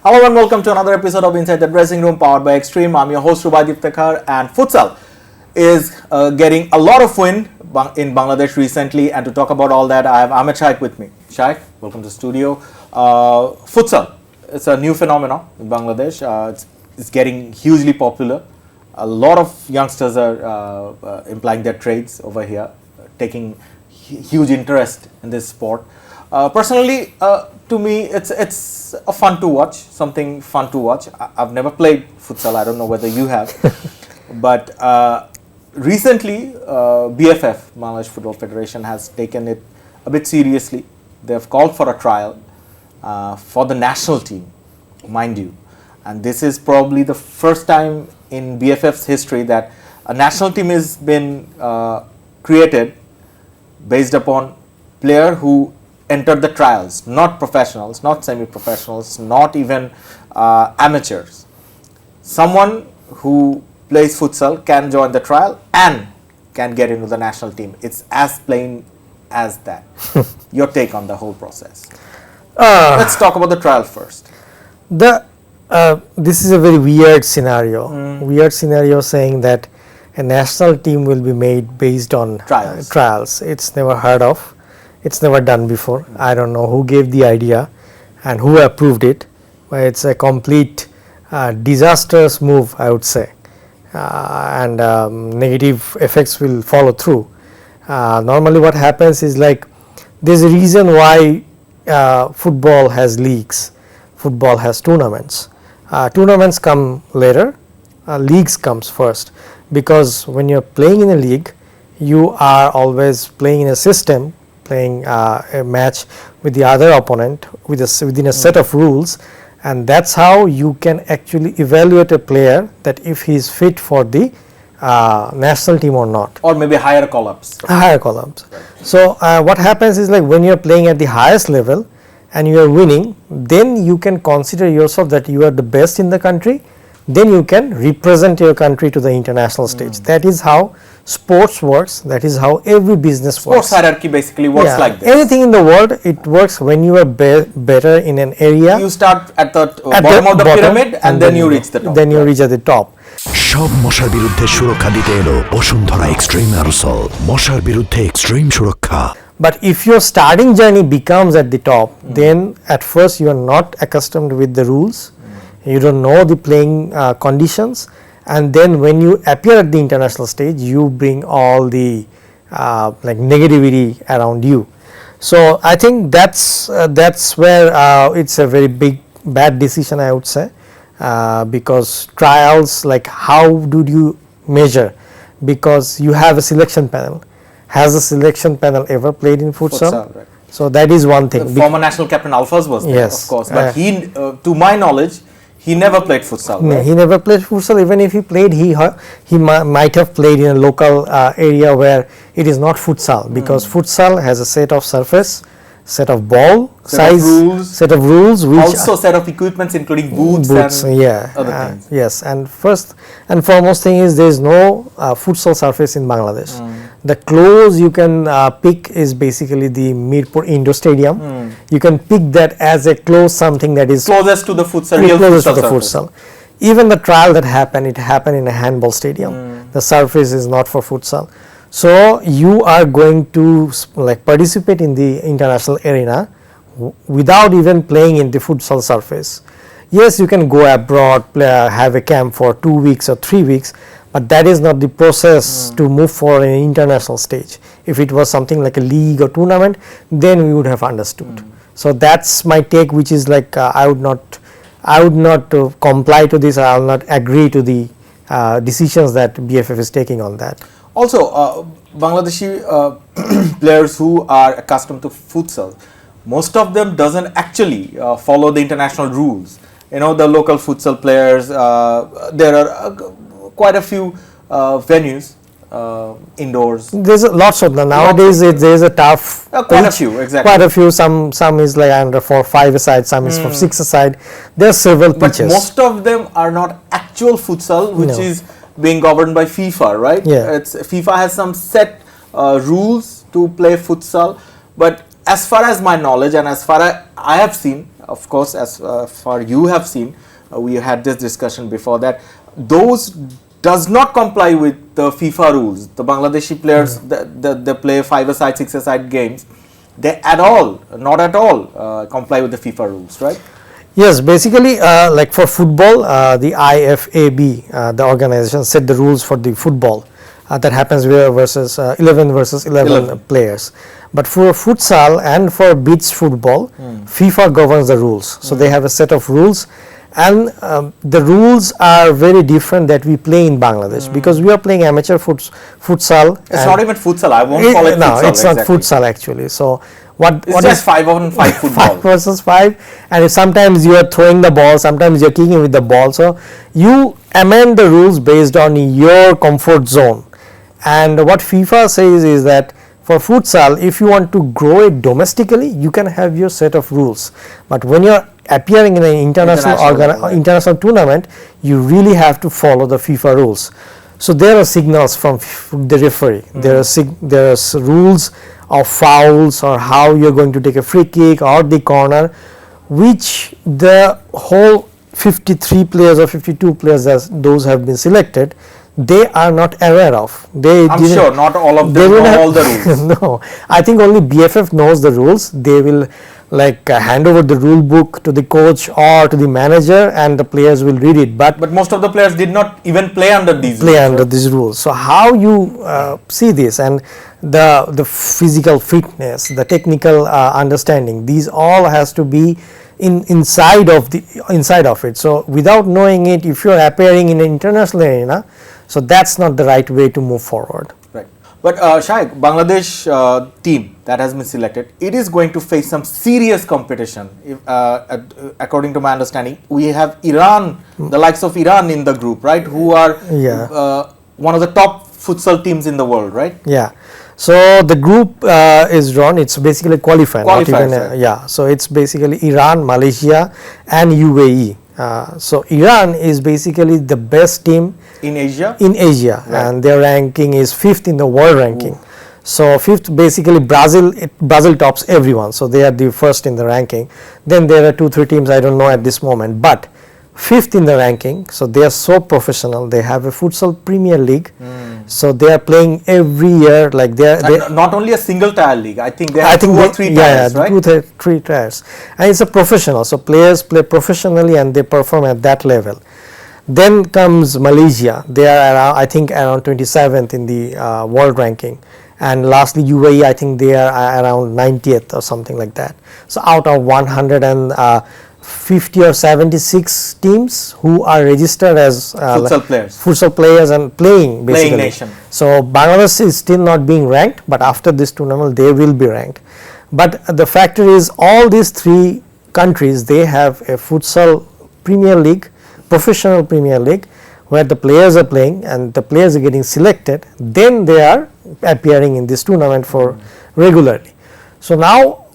Hello and welcome to another episode of Inside the Dressing Room powered by Extreme. I'm your host Baridhara, and Futsal is getting a lot of win in Bangladesh recently, and to talk about all that I have Ahmed Shaikh with me. Shaikh, welcome to the studio. Futsal, it's a new phenomenon in Bangladesh. It's getting hugely popular. A lot of youngsters are implying their trades over here, taking huge interest in this sport. Personally, to me, it's a fun to watch, something fun to watch. I've never played futsal. I don't know whether you have, but recently, BFF, Bangladesh Football Federation, has taken it a bit seriously. They have called for a trial for the national team, mind you, and this is probably the first time in BFF's history that a national team has been created based upon player who entered the trials, not professionals, not semi-professionals, not even amateurs. Someone who plays futsal can join the trial and can get into the national team. It's as plain as that. Your take on the whole process? Let's talk about the trial first. This is a very weird scenario. Weird scenario saying that a national team will be made based on trials. It's never heard of. It's never done before. I don't know who gave the idea and who approved it, but it's a complete disastrous move, I would say, and negative effects will follow through. Normally what happens is like there's a reason why football has leagues, football has tournaments. Tournaments come later, leagues comes first, because when you're playing in a league, you are always playing in a system, playing a match with the other opponent within a set of rules, and that's how you can actually evaluate a player that if he is fit for the national team or not. Or maybe higher call-ups. Higher call-ups. Right. So what happens is like when you're playing at the highest level and you are winning, then you can consider yourself that you are the best in the country, then you can represent your country to the international stage. That is how sports works, that is how every business works. Sports hierarchy basically works like this. Anything in the world, it works when you are better in an area. You start at the bottom of the pyramid and then you reach the top. Then you reach at the top. সব মশার বিরুদ্ধে সুরক্ষা দিতে এলো Bashundhara extreme aerosol মশার বিরুদ্ধে extreme সুরক্ষা. But if your starting journey becomes at the top, then at first you are not accustomed with the rules, you don't know the playing conditions, and then when you appear at the international stage, you bring all the like negativity around you. So I think that's where it's a very bad decision, I would say, because trials, like how do you measure? Because you have a selection panel. Has the selection panel ever played in futsal? Right. So that is one thing. The former national captain Alphas was there, yes, of course, but he, to my knowledge, he never played futsal. No, right? he never played futsal. Even if he played, he might have played in a local area where it is not futsal, because futsal has a set of surface, set of ball size, set of rules, which also set of equipments including boots and other things. Yes, and first and foremost thing is there is no futsal surface in Bangladesh. The close you can pick is basically the Mirpur Indoor Stadium. You can pick that as a close something that is closest to the futsal, real closest futsal to the futsal. Even the trial that happened, it happened in a handball stadium. The surface is not for futsal. So you are going to like participate in the international arena without even playing in the futsal surface. Yes, you can go abroad, have a camp for 2 weeks or 3 weeks, but that is not the process to move for an international stage. If it was something like a league or tournament, then we would have understood. So that's my take, which is like I would not comply to this. I will not agree to the decisions that BFF is taking on that. Also, Bangladeshi players who are accustomed to futsal, most of them doesn't actually follow the international rules. You know, the local futsal players, there are quite a few venues indoors. There's lots of them nowadays. There's a tough quite a few, exactly. Quite a few. Some is like under for 5 aside, some is for 6 aside. There are several pitches. But most of them are not actual futsal, which is being governed by FIFA, right? Yeah. FIFA has some set rules to play futsal, but as far as my knowledge and as far as I have seen, of course, as far you have seen, we had this discussion before that those does not comply with the FIFA rules. The Bangladeshi players, they play 5-a-side, 6-a-side games. They not at all comply with the FIFA rules, right? Yes, basically, like for football, the IFAB, the organization, set the rules for the football. That happens versus 11 versus 11 players. But for futsal and for beach football, FIFA governs the rules. So they have a set of rules, and the rules are very different that we play in Bangladesh, because we are playing amateur futsal. It's not even futsal. I won't call it futsal. No, it's not futsal actually. So what just is 5-on-5 football? 5 versus 5, and sometimes you are throwing the ball, sometimes you are kicking with the ball. So you amend the rules based on your comfort zone. And what FIFA says is that for futsal, if you want to grow it domestically, you can have your set of rules. But when you are appearing in an international tournament, you really have to follow the FIFA rules. So there are signals from the referee. There are rules of fouls, or how you are going to take a free kick or the corner, which the whole 53 players or 52 players, as those have been selected, they are not aware of. I'm sure not all of them know all the rules. No, I think only BFF knows the rules. They will hand over the rule book to the coach or to the manager, and the players will read it. But most of the players did not even play under these rules. So how you see this, and the physical fitness, the technical understanding, these all has to be inside of it. So without knowing it, if you are appearing in an international arena, so that's not the right way to move forward. Right. But Shaikh, Bangladesh team that has been selected, it is going to face some serious competition. If, according to my understanding, we have Iran, the likes of Iran in the group, right? Who are one of the top futsal teams in the world, right? Yeah. So the group is drawn. It's basically qualified. So it's basically Iran, Malaysia, and UAE. So Iran is basically the best team in Asia. Right. And their ranking is 5th in the world ranking. So 5th, basically Brazil tops everyone. So they are the first in the ranking. Then there are 2-3 teams I don't know at this moment, but 5th in the ranking. So they are so professional. They have a futsal Premier League. So they are playing every year, like they are not only a single tier league. I think they have 2 or 3 tiers, right? 2-3 tiers, and it's a professional. So players play professionally and they perform at that level. Then comes Malaysia. They are around, I think, around 27th in the world ranking. And lastly, UAE, I think they are around 90th or something like that. So out of 150 or 76 teams who are registered as futsal players and playing basically. Nation. So Bangladesh is still not being ranked, but after this tournament they will be ranked. But the factor is, all these 3 countries, they have a futsal Premier League, professional Premier League, where the players are playing and the players are getting selected. Then they are appearing in this tournament for regularly. So now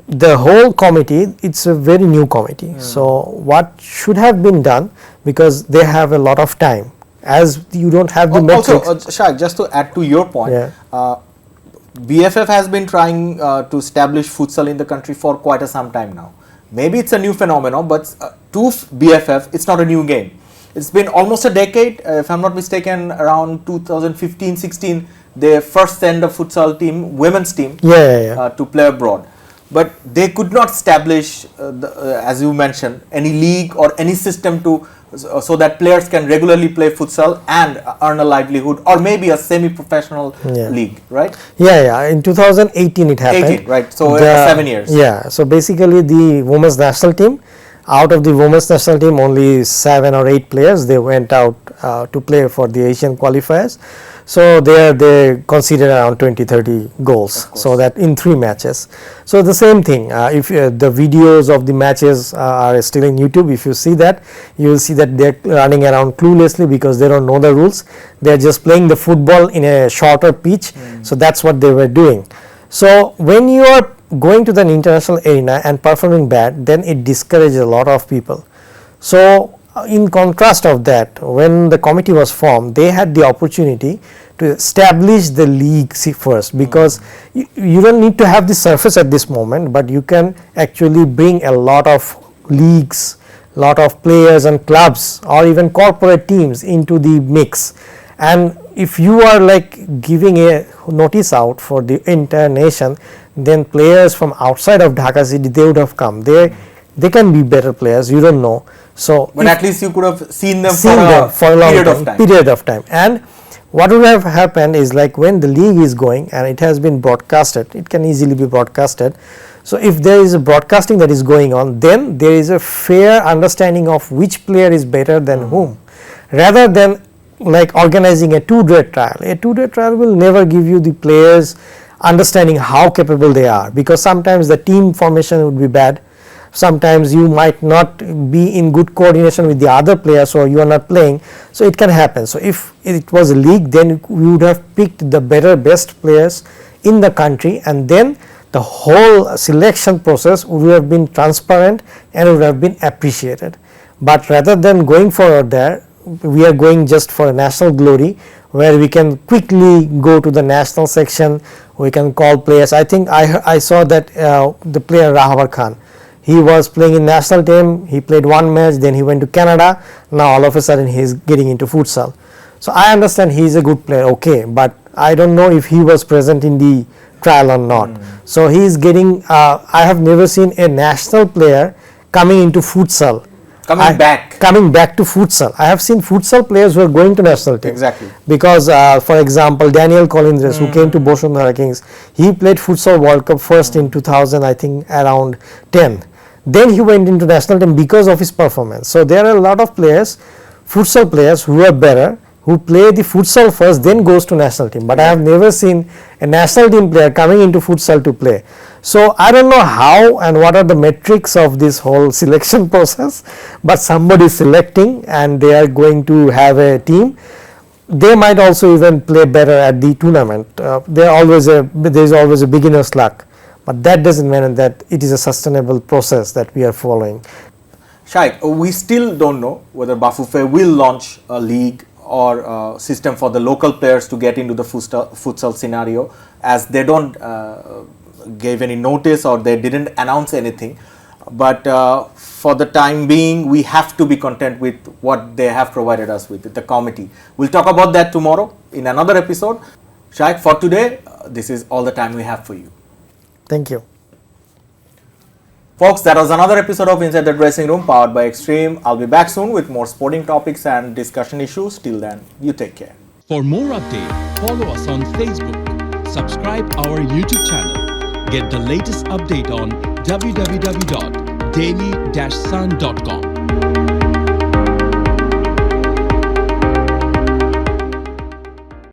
the whole committee, it's a very new committee. So what should have been done, because they have a lot of time, as you don't have the metrics. Also, Shaq, just to add to your point, BFF has been trying to establish futsal in the country for quite some time now. Maybe it's a new phenomenon, but to BFF, it's not a new game. It's been almost a decade, if I'm not mistaken, around 2015-16, they first sent a futsal team, women's team, to play abroad. But they could not establish, as you mentioned, any league or any system so that players can regularly play futsal and earn a livelihood, or maybe a semi-professional league, right? In 2018 it happened. Right? So 7 years. So basically the women's national team, out of the women's national team, only 7 or 8 players, they went out to play for the Asian qualifiers. So they conceded around 20-30 goals, so that in 3 matches. So the same thing, if the videos of the matches are still in YouTube, if you see that, you will see that they are running around cluelessly because they don't know the rules. They are just playing the football in a shorter pitch. So that's what they were doing. So when you are going to the international arena and performing bad, then it discourages a lot of people. So in contrast of that, when the committee was formed, they had the opportunity to establish the league first, because you don't need to have the surface at this moment, but you can actually bring a lot of leagues, lot of players and clubs or even corporate teams into the mix. And if you are like giving a notice out for the entire nation, then players from outside of Dhaka city, they would have come. They can be better players, you don't know. So but at least you could have seen them for a long period of time. And what would have happened is, like, when the league is going and it has been broadcasted, it can easily be broadcasted. So if there is a broadcasting that is going on, then there is a fair understanding of which player is better than whom, rather than like organizing a 2-day trial. A 2-day trial will never give you the players understanding how capable they are, because sometimes the team formation would be bad. Sometimes you might not be in good coordination with the other players, so you are not playing, so it can happen. So if it was a league, then we would have picked the best players in the country, and then the whole selection process would have been transparent and would have been appreciated. But rather than going forward there, we are going just for a national glory, where we can quickly go to the national section, we can call players. I think I saw that the player Rahabar Khan, he was playing in national team, he played one match, then he went to Canada, now all of a sudden he is getting into futsal. So I understand he is a good player, okay, but I don't know if he was present in the trial or not. So he is getting, I have never seen a national player coming into futsal. Coming back to futsal. I have seen futsal players who are going to national team. Exactly. Because for example, Daniel Collins, who came to Bashundhara Kings, he played futsal World Cup first in 2000, I think around 10. Then he went into national team because of his performance. So there are a lot of players, futsal players, who are better, who play the futsal first, then goes to national team. But I have never seen a national team player coming into futsal to play. So I don't know how and what are the metrics of this whole selection process, but somebody is selecting and they are going to have a team. They might also even play better at the tournament. There is always a beginner's luck, but that doesn't mean that it is a sustainable process that we are following. Shaikh, we still don't know whether BFF will launch a league or a system for the local players to get into the futsal scenario, as they don't give any notice or they didn't announce anything. But for the time being, we have to be content with what they have provided us with, the committee. We'll talk about that tomorrow in another episode. Shaikh, for today, this is all the time we have for you. Thank you. Folks, that was another episode of Inside the Dressing Room powered by Extreme. I'll be back soon with more sporting topics and discussion issues. Till then, you take care. For more updates, follow us on Facebook, subscribe our YouTube channel, get the latest update on www.daily-sun.com.